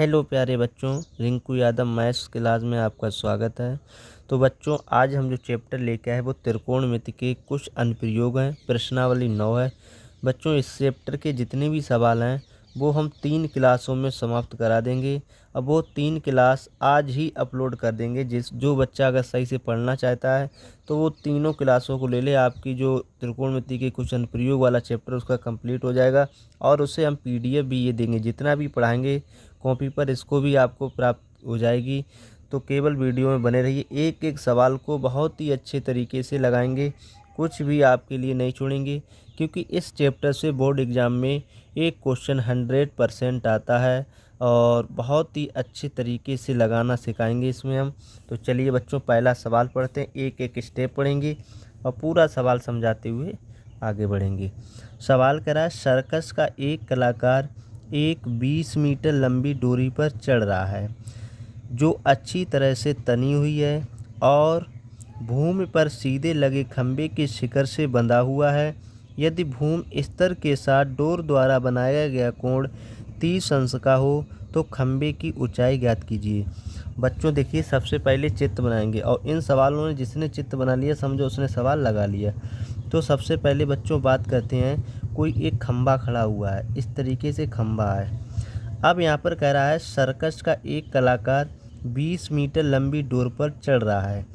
Hello प्यारे बच्चों, Rinku Yadav maths class में आपका स्वागत है। तो बच्चों, आज हम जो चैप्टर लेके आए वो त्रिकोणमिति के कुछ अनुप्रयोग हैं। प्रश्नावली 9 है। बच्चों, इस चैप्टर के जितने भी सवाल हैं वो हम 3 क्लासों में समाप्त करा देंगे। अब वो 3 क्लास आज ही अपलोड कर देंगे। जो बच्चा अगर सही से पढ़ना चाहता है तो वो तीनों क्लासों को ले ले। आपकी जो त्रिकोणमिति के कुछ अनुप्रयोग वाला चैप्टर उसका कंप्लीट हो जाएगा और उससे हम PDF भी ये देंगे। जितना भी पढ़ाएंगे कॉपी पर इसको भी आपको प्राप्त हो जाएगी। तो केवल वीडियो में बने रहिए। एक एक सवाल को बहुत ही अच्छे तरीके से लगाएंगे, कुछ भी आपके लिए नहीं छोड़ेंगे, क्योंकि इस चैप्टर से बोर्ड एग्ज़ाम में एक क्वेश्चन 100% आता है और बहुत ही अच्छे तरीके से लगाना सिखाएंगे इसमें हम। तो चलिए बच्चों, पहला सवाल पढ़ते हैं। एक एक स्टेप पढ़ेंगे और पूरा सवाल समझाते हुए आगे बढ़ेंगे। सवाल करा, सर्कस का एक कलाकार एक 20 मीटर लंबी डोरी पर चढ़ रहा है जो अच्छी तरह से तनी हुई है और भूमि पर सीधे लगे खंभे के शिखर से बंधा हुआ है। यदि भूमि स्तर के साथ डोर द्वारा बनाया गया कोण 30 अंश का हो तो खंभे की ऊंचाई ज्ञात कीजिए। बच्चों देखिए, सबसे पहले चित्र बनाएंगे और इन सवालों में जिसने चित्र बना लिया समझो उसने सवाल लगा लिया। तो सबसे पहले बच्चों बात करते हैं, कोई एक खंभा खड़ा हुआ है, इस तरीके से खंभा है। अब यहाँ पर कह रहा है सर्कस का एक कलाकार 20 मीटर लंबी डोर पर चढ़ रहा है।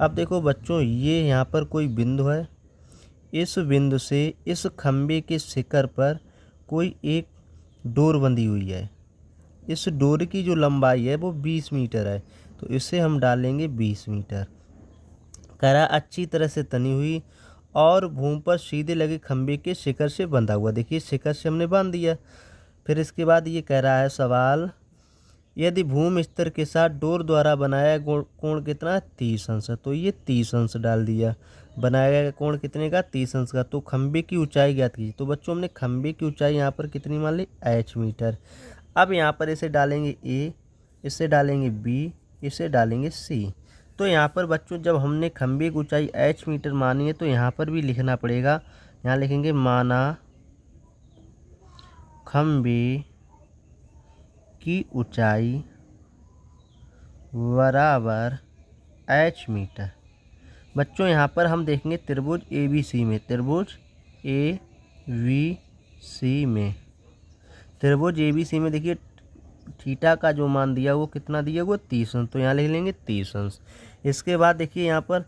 अब देखो बच्चों, ये यहाँ पर कोई बिंदु है। इस बिंदु से इस खंभे के शिखर पर कोई एक डोर बंधी हुई है। इस डोर की जो लंबाई है वो 20 मीटर है, तो इसे हम डालेंगे 20 मीटर। कह रहा अच्छी तरह से तनी हुई और भूमि पर सीधे लगे खंभे के शिखर से बंधा हुआ। देखिए, शिखर से हमने बांध दिया। फिर इसके बाद ये कह रहा है सवाल, यदि भूमि स्तर के साथ डोर द्वारा बनाया कोण कितना है? 30 अंश। तो ये 30 अंश डाल दिया। बनाया गया कोण कितने का? 30 अंश का। तो खंभे की ऊंचाई ज्ञात कीजिए। तो बच्चों, हमने खंभे की ऊंचाई यहाँ पर कितनी मान ली? h metre. अब यहाँ पर इसे डालेंगे a, इसे डालेंगे b, इसे डालेंगे c। तो यहाँ पर बच्चों, जब हमने खंभे की ऊंचाई h मीटर मानी है तो यहाँ पर भी लिखना पड़ेगा। यहाँ लिखेंगे माना खंभे की ऊंचाई बराबर h मीटर। बच्चों, यहाँ पर हम देखेंगे त्रिभुज ABC में, त्रिभुज ABC में, त्रिभुज ABC में देखिए थीटा का जो मान दिया वो कितना दिया? वो 30 अंश। तो यहाँ लिख लेंगे 30 अंश। इसके बाद देखिए यहाँ पर,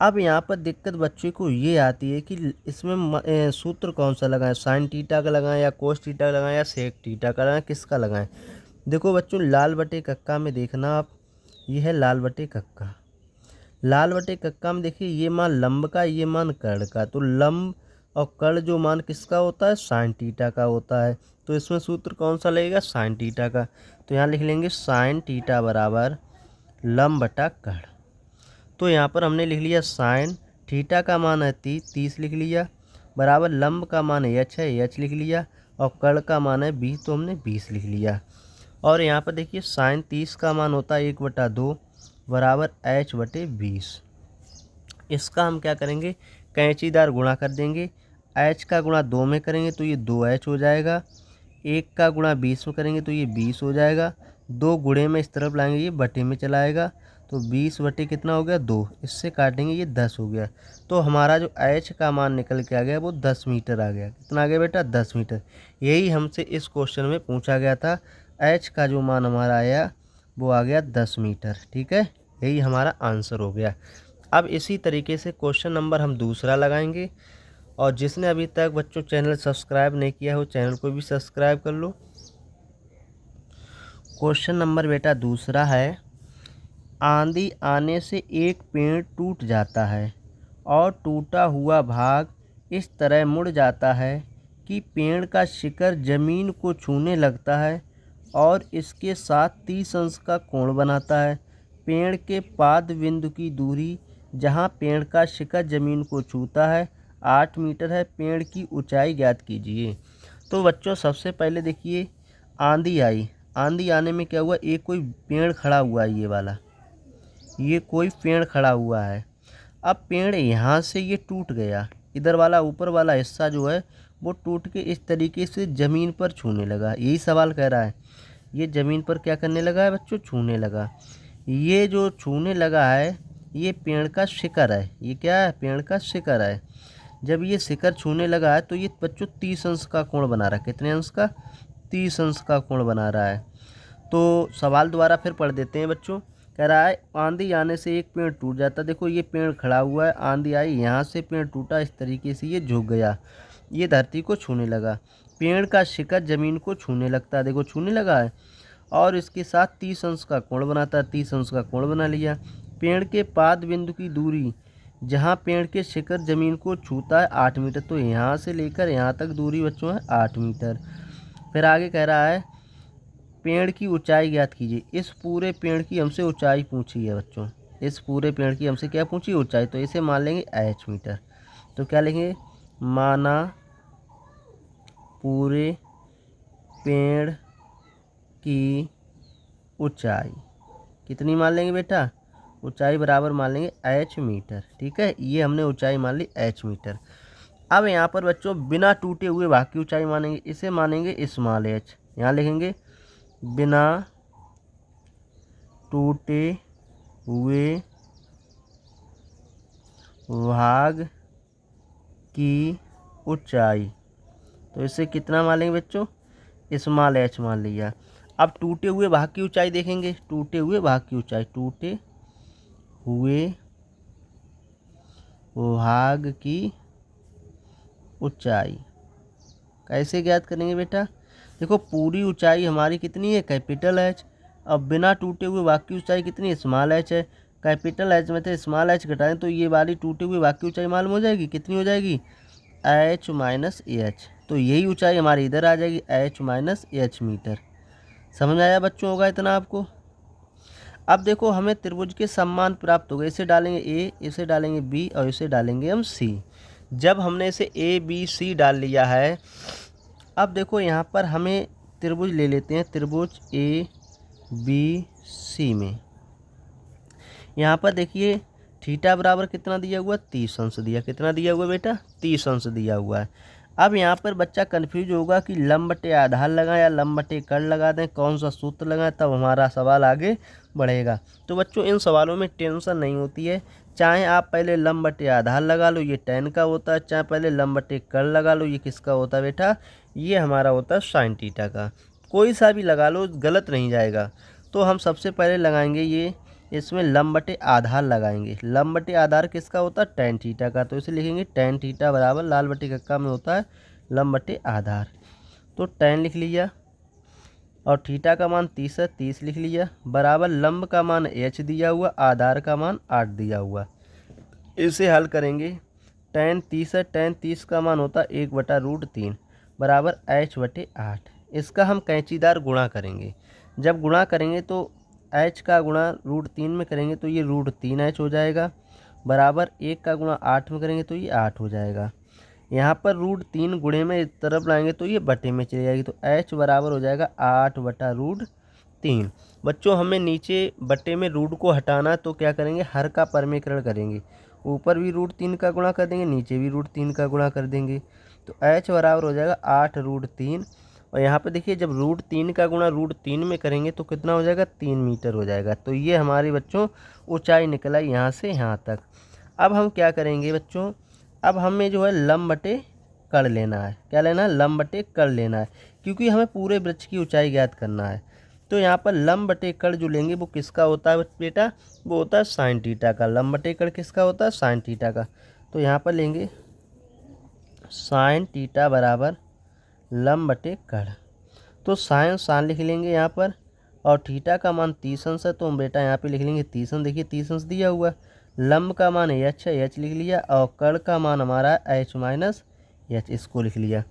अब यहाँ पर दिक्कत बच्चों को ये आती है कि इसमें सूत्र कौन सा लगाएं? साइन थीटा का लगाएं या कोस थीटा का लगाएं या सेक थीटा का लगाएं, किसका लगाएं? देखो बच्चों, लाल बटे कक्का में देखना आप, ये है लाल बटे कक्का। लाल बटे कक्का में देखिए ये मान लंब का, ये मान कर्ण का। तो लंब और कर्ण जो मान किसका होता है? साइन थीटा का होता है। तो इसमें सूत्र कौन सा लगेगा? साइन थीटा का। तो यहाँ लिख लेंगे साइन थीटा बराबर लंब बटा कर्ण। तो यहाँ पर हमने लिख लिया साइन थीटा का मान है 30 लिख लिया, बराबर लंब का मान है h लिख लिया, और कर्ण का मान है 20, तो हमने 20 लिख लिया। और यहाँ पर देखिए साइन 30 का मान होता है 1/2 बराबर h/20। इसका हम क्या करेंगे? कैंचीदार गुणा कर देंगे। h का गुणा 2 में करेंगे तो ये 2h हो जाएगा। 1 का गुणा 20 में करेंगे तो ये 20 हो जाएगा। 2 गुणे में इस तरफ लाएंगे, ये बटे में चला आएगा। तो 20 बटे कितना हो गया? 2। इससे काटेंगे, ये 10 हो गया। तो हमारा जो h का मान निकल के आ गया वो 10 मीटर आ गया। कितना आ गया बेटा? 10 मीटर। यही हमसे इस क्वेश्चन में पूछा गया था। h का जो मान हमारा आया वो आ गया 10 मीटर। ठीक है, यही हमारा आंसर हो गया। अब इसी तरीके से क्वेश्चन नंबर हम दूसरा लगाएंगे। और जिसने अभी तक बच्चों चैनल सब्सक्राइब नहीं किया हो, चैनल को भी सब्सक्राइब कर लो। क्वेश्चन नंबर बेटा दूसरा है, आंधी आने से एक पेड़ टूट जाता है और टूटा हुआ भाग इस तरह मुड़ जाता है कि पेड़ का शिखर जमीन को छूने लगता है और इसके साथ 30 अंश का कोण बनाता है। पेड़ के पाद बिंदु की दूरी जहां पेड़ का शिखर जमीन को छूता है 8 मीटर है। पेड़ की ऊंचाई ज्ञात कीजिए। तो बच्चों, सबसे पहले देखिए आंधी आई। आंधी आने में क्या हुआ? एक कोई पेड़ खड़ा हुआ है, ये वाला, ये कोई पेड़ खड़ा हुआ है। अब पेड़ यहाँ से ये टूट गया, इधर वाला ऊपर वाला हिस्सा जो है वो टूट के इस तरीके से ज़मीन पर छूने लगा। यही सवाल कह रहा है। ये ज़मीन पर क्या करने लगा है बच्चों, छूने लगा। ये जो छूने लगा है ये पेड़ का शिखर है। ये क्या है, पेड़ का शिखर है। जब ये शिखर छूने लगा है तो ये बच्चों 30 अंश का कोण बना रहा है। कितने अंश का, 30 अंश का कोण बना रहा है। तो सवाल दोबारा फिर पढ़ देते हैं बच्चों। कह रहा है आंधी आने से एक पेड़ टूट जाता। देखो ये पेड़ खड़ा हुआ है, आंधी आई, यहाँ से पेड़ टूटा, इस तरीके से ये झुक गया, ये धरती को छूने लगा। पेड़ का शिखर जमीन को छूने लगता है, देखो छूने लगा है, और इसके साथ 30 अंश का कोण बनाता है। 30 अंश का कोण बना लिया। पेड़ के पाद बिंदु की दूरी, जहाँ पेड़ के शिखर जमीन को छूता है 8 मीटर, तो यहाँ से लेकर यहाँ तक दूरी बच्चों है 8 मीटर। फिर आगे कह रहा है पेड़ की ऊंचाई ज्ञात कीजिए। इस पूरे पेड़ की हमसे ऊंचाई पूछी है बच्चों, इस पूरे पेड़ की हमसे क्या पूछी, ऊंचाई। तो इसे मान लेंगे h मीटर। तो क्या लेंगे, माना पूरे पेड़ की ऊंचाई कितनी मान लेंगे बेटा, ऊंचाई बराबर मान लेंगे h मीटर। ठीक है, ये हमने ऊंचाई मान ली h मीटर। अब यहाँ पर बच्चों बिना टूटे हुए भाग की ऊंचाई मानेंगे, इसे मानेंगे स्मॉल h। यहाँ लिखेंगे बिना टूटे हुए भाग की ऊंचाई, तो इसे कितना मान लेंगे बच्चों, स्मॉल h मान लिया। अब टूटे हुए भाग की ऊंचाई देखेंगे, टूटे हुए भाग की ऊंचाई, टूटे हुए भाग की ऊंचाई कैसे ज्ञात करेंगे बेटा। देखो पूरी ऊंचाई हमारी कितनी है, कैपिटल H। अब बिना टूटे हुए भाग की ऊंचाई कितनी है, स्मॉल h है। कैपिटल H में से स्मॉल h घटाएं तो ये वाली टूटे हुए भाग की ऊंचाई मालूम हो जाएगी, कितनी हो जाएगी, h माइनस h। तो यही ऊंचाई हमारी इधर आ जाएगी, h माइनस h मीटर। समझ आया बच्चों, होगा इतना आपको। अब देखो हमें त्रिभुज के सम्मान प्राप्त हो गए। इसे डालेंगे a, इसे डालेंगे b और इसे डालेंगे हम c। जब हमने इसे a b c डाल लिया है, अब देखो यहाँ पर हमें त्रिभुज ले लेते हैं, त्रिभुज a b c में। यहाँ पर देखिए थीटा बराबर कितना दिया हुआ, 30 अंश दिया। कितना दिया हुआ बेटा, 30 अंश दिया हुआ है। अब यहाँ पर बच्चा कंफ्यूज होगा कि लंब बटे आधार लगाएं या लंब बटे कर्ण लगा दें, कौन सा सूत्र लगाएं, तब हमारा सवाल आगे बढ़ेगा। तो बच्चों इन सवालों में टेंशन नहीं होती है। चाहे आप पहले लंब बटे आधार लगा लो, ये tan का होता है, चाहे पहले लंब बटे कर्ण लगा लो, ये किसका होता है बेटा, ये हमारा होता है साइन थीटा का। कोई सा भी लगा लो, गलत नहीं जाएगा। तो हम सबसे पहले लगाएंगे ये, इसमें लंब बटे आधार लगाएंगे। लंब बटे आधार किसका होता है, tan थीटा का। तो इसे लिखेंगे tan थीटा बराबर, लाल बटे कक्का में होता है लंब बटे आधार, तो tan लिख लिया, और थीटा का मान 30 है, 30 लिख लिया, बराबर लंब का मान h दिया हुआ, आधार का मान 8 दिया हुआ। इसे हल करेंगे, tan 30 है, tan 30 का मान होता है 1/√3 बराबर h बटे 8। इसका हम कैंचीदार गुणा करेंगे। जब गुणा करेंगे तो h का गुणा √3 में करेंगे तो ये √3h हो जाएगा, बराबर 1 का गुणा 8 में करेंगे तो ये 8 हो जाएगा। यहाँ पर √3 गुणे में इस तरफ लाएंगे तो ये बटे में चली जाएगी, तो h बराबर हो जाएगा 8/√3। बच्चों हमें नीचे बटे में रूट को हटाना, तो क्या करेंगे, हर का परमीकरण करेंगे। ऊपर भी √3 का गुणा कर देंगे, नीचे भी √3 का गुणा कर देंगे, तो h बराबर हो जाएगा 8√3। और यहाँ पे देखिए जब √3 का गुणा √3 में करेंगे तो कितना हो जाएगा, 3 मीटर हो जाएगा। तो ये हमारी बच्चों ऊंचाई निकला यहाँ से यहाँ तक। अब हम क्या करेंगे बच्चों, अब हमें जो है लंब बटे कर्ण लेना है। क्या लेना है, लंब बटे कर्ण लेना है, क्योंकि हमें पूरे वृक्ष की ऊंचाई ज्ञात करना है। तो यहाँ पर लंब बटे कर्ण जो लेंगे वो किसका होता है बेटा, वो होता है साइन थीटा का। लंब बटे कर्ण किसका होता है, साइन थीटा का। तो यहाँ पर लेंगे साइन थीटा बराबर लंब बटे कर्ण, तो साइन लिख लेंगे यहाँ पर, और थीटा का मान 30 अंश है, तो हम बेटा यहाँ पे लिख लेंगे 30 अंश। देखिए 30 अंश दिया हुआ, लंब का मान h है, h लिख लिया, और कर्ण का मान हमारा h माइनस h, इसको लिख लिया।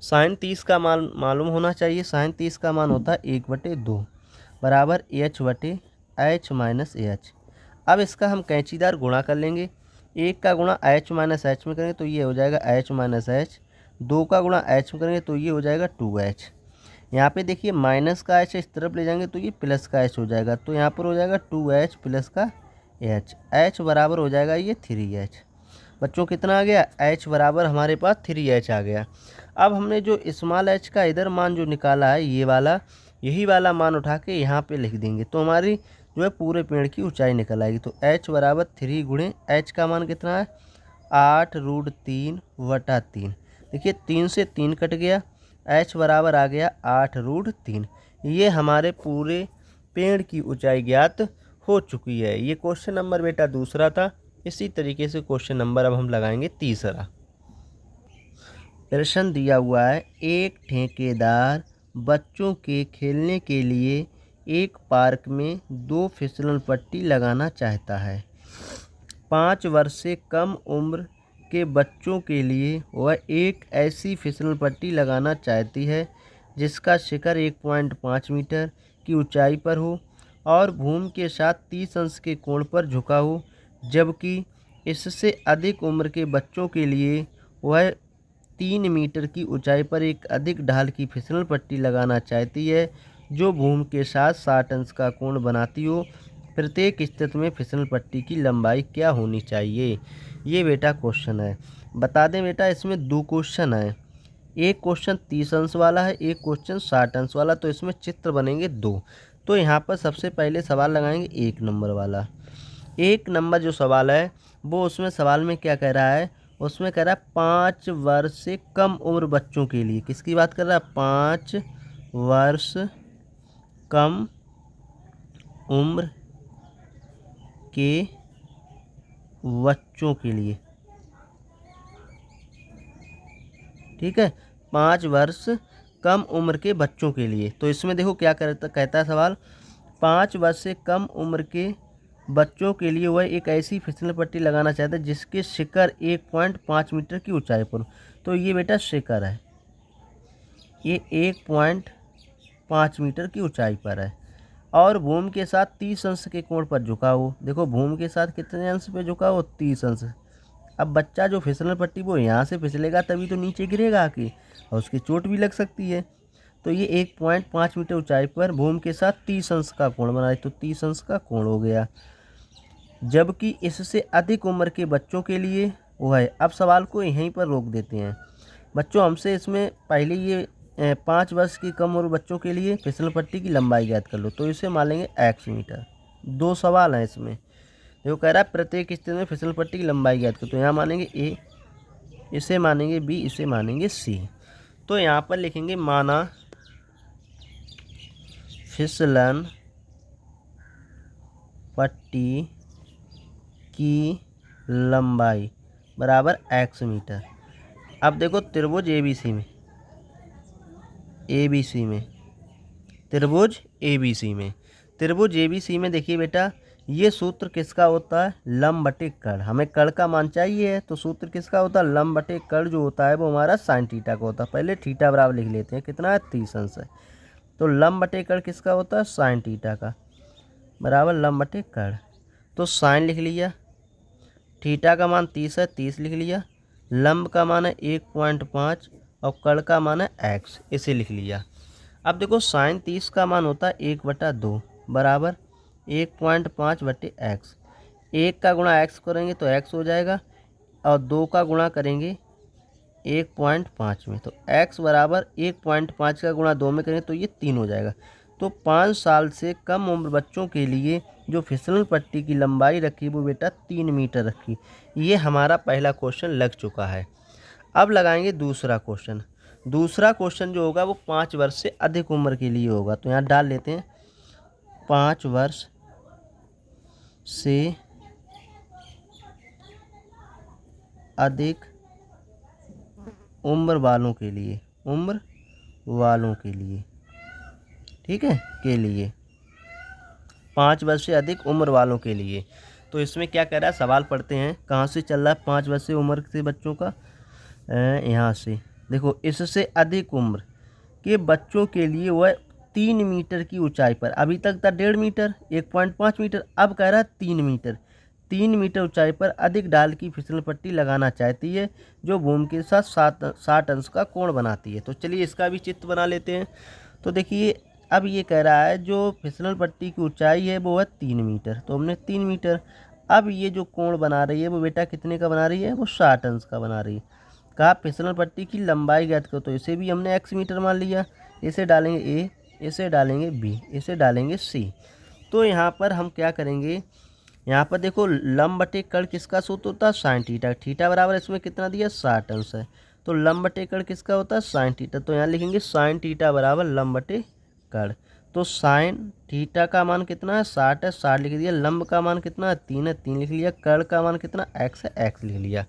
साइन 30 का मान मालूम होना चाहिए, साइन 30 का मान होता है 1/2 बराबर h बटे h माइनस h। अब इसका हम कैंचीदार गुणा कर लेंगे। 1 का गुणा h माइनस h में करेंगे तो ये हो जाएगा h माइनस h, 2 का गुणा h में करेंगे तो ये हो जाएगा 2h। यहाँ पे देखिए माइनस का h इस तरफ ले जाएंगे तो ये प्लस का h हो जाएगा, तो यहाँ पर हो जाएगा 2h प्लस का h, h बराबर हो जाएगा ये 3h। बच्चों कितना आ गया, h बराबर हमारे पास 3h आ गया। अब हमने जो स्मॉल h का इधर मान जो निकाला है ये वाला, यही वाला मान उठा के यहाँ पे लिख देंगे तो हमारी जो है पूरे पेड़ की ऊंचाई निकल आएगी। तो h बराबर 3 गुणे h का मान कितना है 8√3/3। देखिए 3 से 3 कट गया, h बराबर आ गया 8√3। ये हमारे पूरे पेड़ की ऊंचाई ज्ञात हो चुकी है। ये क्वेश्चन नंबर बेटा दूसरा था। इसी तरीके से क्वेश्चन नंबर अब हम लगाएंगे तीसरा। प्रश्न दिया हुआ है, एक ठेकेदार बच्चों के खेलने के लिए एक पार्क में 2 फिसलन पट्टी लगाना चाहता है। 5 वर्ष से कम उम्र के बच्चों के लिए वह एक ऐसी फिसलन पट्टी लगाना चाहती है जिसका शिखर 1.5 मीटर की ऊंचाई पर हो और भूमि के साथ 30 अंश के कोण पर झुका हो, जबकि इससे अधिक उम्र के बच्चों के लिए वह 3 मीटर की ऊंचाई पर एक अधिक ढाल की फिसलन पट्टी लगाना चाहती है जो भूमि के साथ 60 अंश का कोण बनाती हो। प्रत्येक स्थिति में फिसलन पट्टी की लंबाई क्या होनी चाहिए? ये बेटा क्वेश्चन है। बता दें बेटा इसमें 2 क्वेश्चन है, एक क्वेश्चन 30 अंश वाला है, एक क्वेश्चन 60 अंश वाला। तो इसमें चित्र बनेंगे 2। तो यहाँ पर सबसे पहले सवाल लगाएंगे 1 नंबर वाला। 1 नंबर जो सवाल है वो उसमें सवाल में क्या कह रहा है, उसमें कह रहा है 5 वर्ष से कम उम्र बच्चों के लिए। किसकी बात कर रहा है? 5 वर्ष कम उम्र के बच्चों के लिए। ठीक है, 5 वर्ष कम उम्र के बच्चों के लिए। तो इसमें देखो क्या कहता है सवाल, 5 वर्ष से कम उम्र के बच्चों के लिए वह एक ऐसी फिसलन पट्टी लगाना चाहता है जिसके शिखर 1.5 मीटर की ऊंचाई पर। तो ये बेटा शिखर है, ये 1.5 मीटर की ऊंचाई पर है और भूमि के साथ 30 अंश के कोण पर झुका हो। देखो भूमि के साथ कितने अंश पे झुका हो? 30 अंश। अब बच्चा जो फिसलन पट्टी वो यहाँ से फिसलेगा तभी तो नीचे गिरेगा आके और उसकी चोट भी लग सकती है। तो ये 1.5 मीटर ऊंचाई पर भूमि के साथ 30 अंश का कोण बनाए, तो 30 अंश का कोण हो गया, जबकि इससे अधिक उम्र के बच्चों के लिए वो है। अब सवाल को यहीं पर रोक देते हैं बच्चों। हमसे इसमें पहले ये 5 वर्ष की कम उम्र बच्चों के लिए फिसल पट्टी की लंबाई ज्ञात कर लो, तो इसे मान लेंगे x मीटर। 2 सवाल हैं इसमें। देखो कह रहा है प्रत्येक स्थिति में फिसल पट्टी की लंबाई ज्ञात करो, तो यहाँ मानेंगे a, इसे मानेंगे b, इसे मानेंगे c। तो यहाँ पर लिखेंगे माना फिसलन पट्टी की लंबाई बराबर x मीटर। अब देखो त्रिभुज ABC में, त्रिभुज ABC में देखिए बेटा ये सूत्र किसका होता है? लंब बटे कर्ण। हमें कर्ण का मान चाहिए है तो सूत्र किसका होता है? लंब बटे कर्ण जो होता है वो हमारा साइन थीटा का होता है। पहले थीटा बराबर लिख लेते हैं, कितना है? 30 अंश है। तो लंब बटे कर्ण किसका होता है? साइन थीटा का बराबर लंब बटे कर्ण। तो साइन लिख लिया, थीटा का मान 30 है, 30 लिख लिया, लंब का मान है 1.5 और कर्ण का मान है x, इसे लिख लिया। अब देखो साइन 30 का मान होता है 1/2 बराबर 1.5 बटे x। 1 का गुणा x करेंगे तो x हो जाएगा और 2 का गुणा करेंगे 1.5 में, तो x बराबर 1.5 का गुणा 2 में करेंगे तो ये 3 हो जाएगा। तो 5 साल से कम उम्र बच्चों के लिए जो फिसलन पट्टी की लंबाई रखी वो बेटा 3 मीटर रखी। ये हमारा पहला क्वेश्चन लग चुका है। अब लगाएंगे दूसरा क्वेश्चन। दूसरा क्वेश्चन जो होगा वो 5 वर्ष से अधिक उम्र के लिए होगा। तो यहाँ डाल लेते हैं 5 वर्ष से अधिक उम्र वालों के लिए, ठीक है, के लिए 5 वर्ष से अधिक उम्र वालों के लिए। तो इसमें क्या कह रहा है, सवाल पढ़ते हैं कहाँ से चल रहा है 5 वर्ष से उम्र के बच्चों का। यहाँ से देखो, इससे अधिक उम्र के बच्चों के लिए वह 3 मीटर की ऊंचाई पर, अभी तक था 1.5 मीटर 1.5 मीटर, अब कह रहा है 3 मीटर, 3 मीटर ऊंचाई पर अधिक ढाल की फिसल पट्टी लगाना चाहती है जो भूमि के साथ 60 अंश का कोण बनाती है। तो चलिए इसका भी चित्र बना लेते हैं। तो देखिए अब ये कह रहा है जो फिसलन पट्टी की ऊंचाई है वो है 3 मीटर, तो हमने 3 मीटर। अब ये जो कोण बना रही है वो बेटा कितने का बना रही है? वो 60 अंश का बना रही है। कहा फिसलन पट्टी की लंबाई ज्ञात करो, तो इसे भी हमने x मीटर मान लिया। इसे डालेंगे a, इसे डालेंगे बी, इसे डालेंगे सी। तो यहाँ पर हम क्या करेंगे, यहाँ पर देखो लंब बटे कर्ण किसका सूत्र होता है, साइन थीटा। थीटा बराबर इसमें कितना दिया, 60 अंश है। तो लंब बटे कर्ण किसका होता है, साइन थीटा। तो यहाँ लिखेंगे साइन थीटा बराबर लंब बटे कर्ण। तो साइन थीटा का मान कितना है, 60 है, 60 लिख दिया। लंब का मान कितना है, 3 है, 3 लिख लिया। कर्ण का मान कितना, x है, x लिख लिया।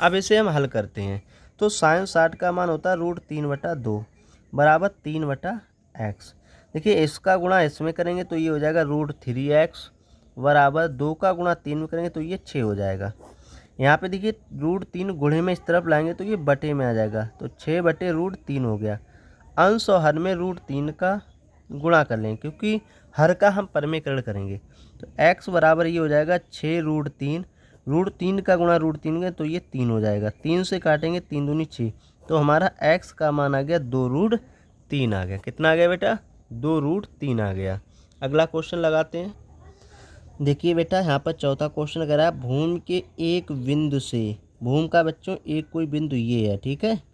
अब इसे हम हल करते हैं। तो साइन 60 का मान होता है √3/2 बराबर 3/x। देखिए इसका गुणा इसमें करेंगे तो ये हो जाएगा √3x बराबर 2 का गुणा 3 में करेंगे तो ये 6 हो जाएगा। यहाँ पे देखिए √3 गुणे में इस तरफ लाएंगे तो ये बटे में आ जाएगा। तो 6/√3 हो गया। अंश और हर में √3 का गुणा कर लेंगे क्योंकि हर का हम परमेकरण करेंगे। तो x बराबर ये हो जाएगा 6√3, √3 का गुणा √3 का तो ये 3 हो जाएगा। 3 से काटेंगे 3 दूनी 6। तो हमारा x का मान आ गया 2√3 आ गया। कितना आ गया बेटा, 2√3 आ गया। अगला क्वेश्चन लगाते हैं। देखिए बेटा यहाँ पर चौथा क्वेश्चन कह रहा है भूमि के एक बिंदु से, भूमि का बच्चों एक कोई बिंदु ये है, ठीक है।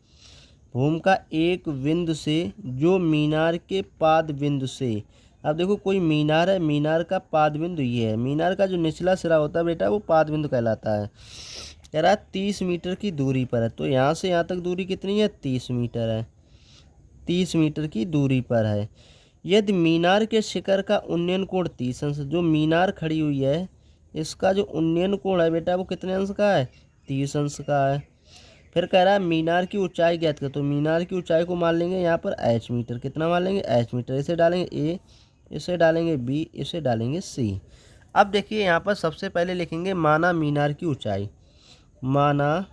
भूमि का एक बिंदु से जो मीनार के पाद बिंदु से, अब देखो कोई मीनार है, मीनार का पाद बिंदु ये है। मीनार का जो निचला सिरा होता है बेटा वो पाद बिंदु कहलाता है। कह रहा है 30 मीटर की दूरी पर है। तो यहाँ से यहाँ तक दूरी कितनी है, 30 मीटर है। 30 मीटर की दूरी पर है। यदि मीनार के शिखर का उन्नयन कोण 30 अंश, जो मीनार खड़ी हुई है इसका जो उन्नयन कोण है बेटा वो कितने अंश का है, 30 अंश का है। फिर कह रहा है मीनार की ऊंचाई ज्ञात कर। तो मीनार की ऊंचाई को मान लेंगे यहाँ पर h मीटर। कितना मान लेंगे, h मीटर। इसे डालेंगे a, इसे डालेंगे b, इसे डालेंगे c। अब देखिए यहाँ पर सबसे पहले लिखेंगे माना मीनार की ऊंचाई। माना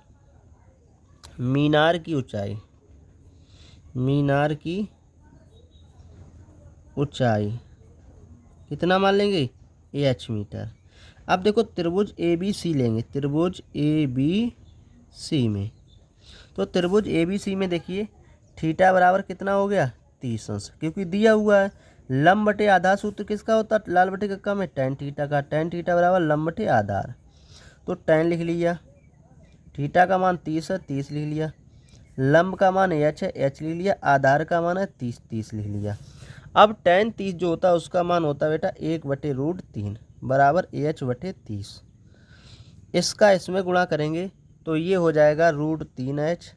मीनार की ऊंचाई, मीनार की ऊंचाई कितना मान लेंगे, h मीटर। अब देखो त्रिभुज ABC लेंगे, त्रिभुज ABC में। तो त्रिभुज ABC में देखिए थीटा बराबर कितना हो गया, 30 अंश, क्योंकि दिया हुआ है। लंब बटे आधार सूत्र किसका होता है, लाल बटे कक्का में tan थीटा का। tan थीटा बराबर लंब बटे आधार। तो tan लिख लिया, थीटा का मान 30 है, 30 लिख लिया। लंब का मान h है, h लिख लिया। आधार का मान है 30, 30 लिख लिया। अब tan 30 जो होता है उसका मान होता है बेटा 1/√3 बराबर ah/30। इसका इसमें गुणा करेंगे तो ये हो जाएगा √3h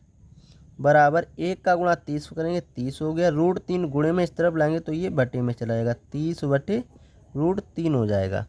बराबर 1 का गुणा 30 करेंगे 30 हो गया। √3 गुणे में इस तरफ लाएंगे तो ये बटे में चला जाएगा, 30/√3 हो जाएगा।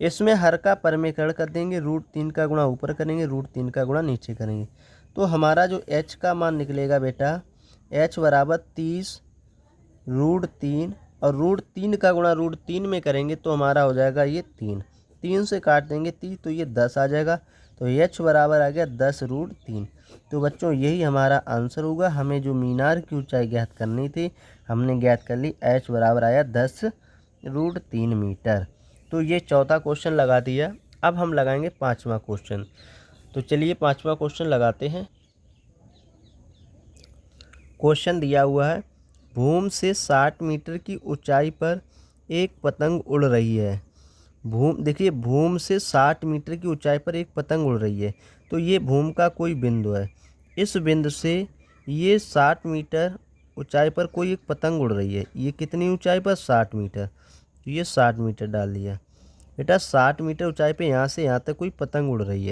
इसमें हर का परमेकरण कर देंगे, √3 का गुणा ऊपर करेंगे, √3 का गुणा नीचे करेंगे। तो हमारा जो h का मान निकलेगा बेटा, h बराबर 30√3 और √3 का गुणा √3 में करेंगे तो हमारा हो जाएगा ये 3। 3 से काट देंगे 30 तो ये 10 आ जाएगा। तो h बराबर आ गया 10√3। तो बच्चों यही हमारा आंसर होगा। हमें जो मीनार की ऊंचाई ज्ञात करनी थी हमने ज्ञात कर ली। h बराबर आया 10√3 मीटर। तो ये चौथा क्वेश्चन लगा दिया। अब हम लगाएंगे पाँचवा क्वेश्चन। तो चलिए पाँचवा क्वेश्चन लगाते हैं। क्वेश्चन दिया हुआ है भूमि से 60 मीटर की ऊंचाई पर एक पतंग उड़ रही है। देखिए भूमि से 60 मीटर की ऊंचाई पर एक पतंग उड़ रही है। तो ये भूमि का कोई बिंदु है। इस बिंदु से ये 60 मीटर ऊंचाई पर कोई एक पतंग उड़ रही है। ये कितनी ऊंचाई पर, 60 मीटर। तो ये 60 मीटर डाल दिया बेटा। 60 मीटर ऊंचाई पे यहाँ से यहाँ तक कोई पतंग उड़ रही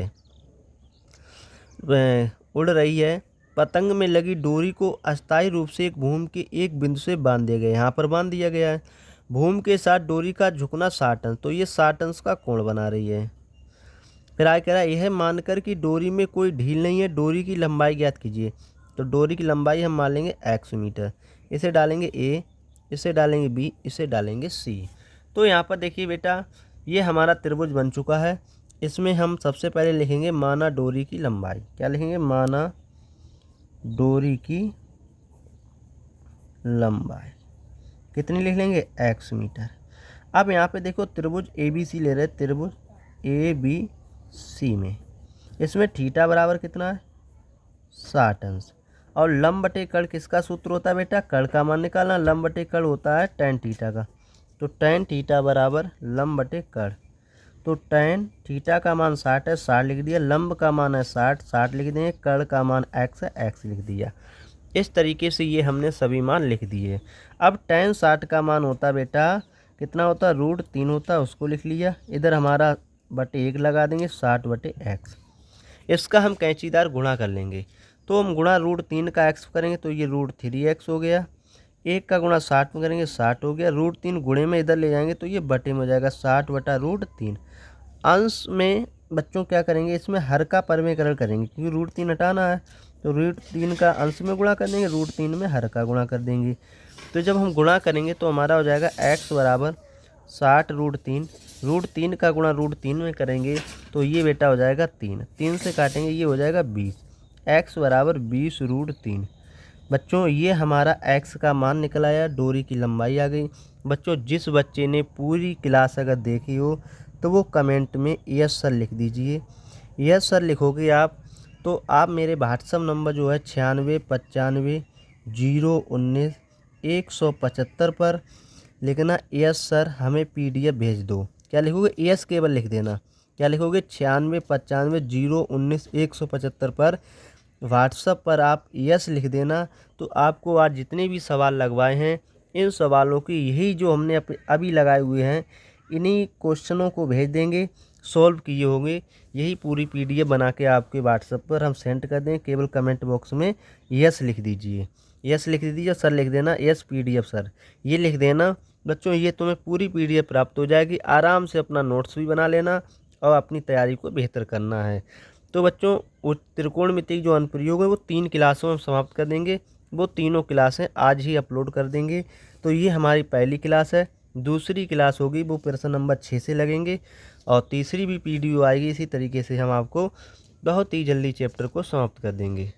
है, पतंग में लगी डोरी को अस्थायी रूप से एक भूमि के एक बिंदु से बांध दिया गया है। यहाँ पर बांध दिया गया है। भूमि के साथ डोरी का झुकना 60 अंश, तो ये 60 अंश का कोण बना रही है। फिर आगे कह रहा है यह मानकर कि डोरी में कोई ढील नहीं है, डोरी की लंबाई ज्ञात कीजिए। तो डोरी की लंबाई हम मान लेंगे x मीटर। इसे डालेंगे a, इसे डालेंगे b, इसे डालेंगे c। तो यहाँ पर देखिए बेटा ये हमारा त्रिभुज बन चुका है। इसमें हम सबसे पहले लिखेंगे माना डोरी की लंबाई। क्या लिखेंगे, माना डोरी की लंबाई कितनी लिख लेंगे, x मीटर। अब यहाँ पे देखो त्रिभुज ABC ले रहे हैं, त्रिभुज ABC में इसमें थीटा बराबर कितना है, 60 अंश। और लंब बटे कर्ण किसका सूत्र होता है बेटा, कर्ण का मान निकालना। लंब बटे कर्ण होता है tan थीटा का। तो tan थीटा बराबर लंब बटे कर्ण। तो tan थीटा का मान 60 है, 60 लिख दिया। लंब का मान है 60, 60 लिख देंगे। कर्ण का मान x है, x लिख दिया। इस तरीके से ये हमने सभी मान लिख दिए। अब tan 60 का मान होता बेटा कितना होता, √3 होता, उसको लिख लिया। इधर हमारा बटे 1 लगा देंगे, 60/x। इसका हम कैंचीदार गुणा कर लेंगे, तो हम गुणा √3 का x करेंगे तो ये √3x हो गया। 1 का गुणा 60 में करेंगे, 60 हो गया। √3 गुणे में इधर ले जाएंगे तो ये बटे में हो जाएगा, 60/√3। अंश में बच्चों क्या करेंगे, इसमें हर का परमेकरण करेंगे क्योंकि √3 हटाना है, तो √3 का अंश में गुणा कर देंगे, √3 में हर का गुणा कर देंगे। तो जब हम गुणा करेंगे तो हमारा हो जाएगा x बराबर 60√3। √3 का गुणा √3 में करेंगे तो ये बेटा हो जाएगा 3, 3 से काटेंगे ये हो जाएगा 20, x बराबर 20√3। बच्चों ये हमारा x का मान निकल आया, डोरी की लंबाई आ गई। बच्चों जिस बच्चे ने पूरी क्लास अगर देखी हो तो वो कमेंट में यस सर लिख दीजिए। यस सर लिखोगे आप तो आप मेरे व्हाट्सअप नंबर जो है 96 95 019 175 पर लिखना यस सर हमें PDF भेज दो। क्या लिखोगे, यस केवल लिख देना। क्या लिखोगे, 96 95 019 175 पर व्हाट्सअप पर आप यस लिख देना। तो आपको आज जितने भी सवाल लगवाए हैं इन सवालों की यही जो हमने अभी लगाए हुए हैं इन्हीं क्वेश्चनों को भेज देंगे, सॉल्व किए होंगे। यही पूरी PDF बना के आपके व्हाट्सएप पर हम सेंड कर दें। केवल कमेंट बॉक्स में यस लिख दीजिए, यस लिख दीजिए, सर लिख देना, यस PDF सर ये लिख देना। बच्चों ये तुम्हें पूरी PDF प्राप्त हो जाएगी। आराम से अपना नोट्स भी बना लेना और अपनी तैयारी को बेहतर करना है। तो बच्चों वो त्रिकोणमिति जो अनुप्रयोग है वो 3 क्लासों में समाप्त कर देंगे। वो तीनों क्लासें आज ही अपलोड कर देंगे। तो ये हमारी पहली क्लास है। दूसरी क्लास होगी वो प्रश्न नंबर 6 से लगेंगे और तीसरी भी वीडियो आएगी। इसी तरीके से हम आपको बहुत ही जल्दी चैप्टर को समाप्त कर देंगे।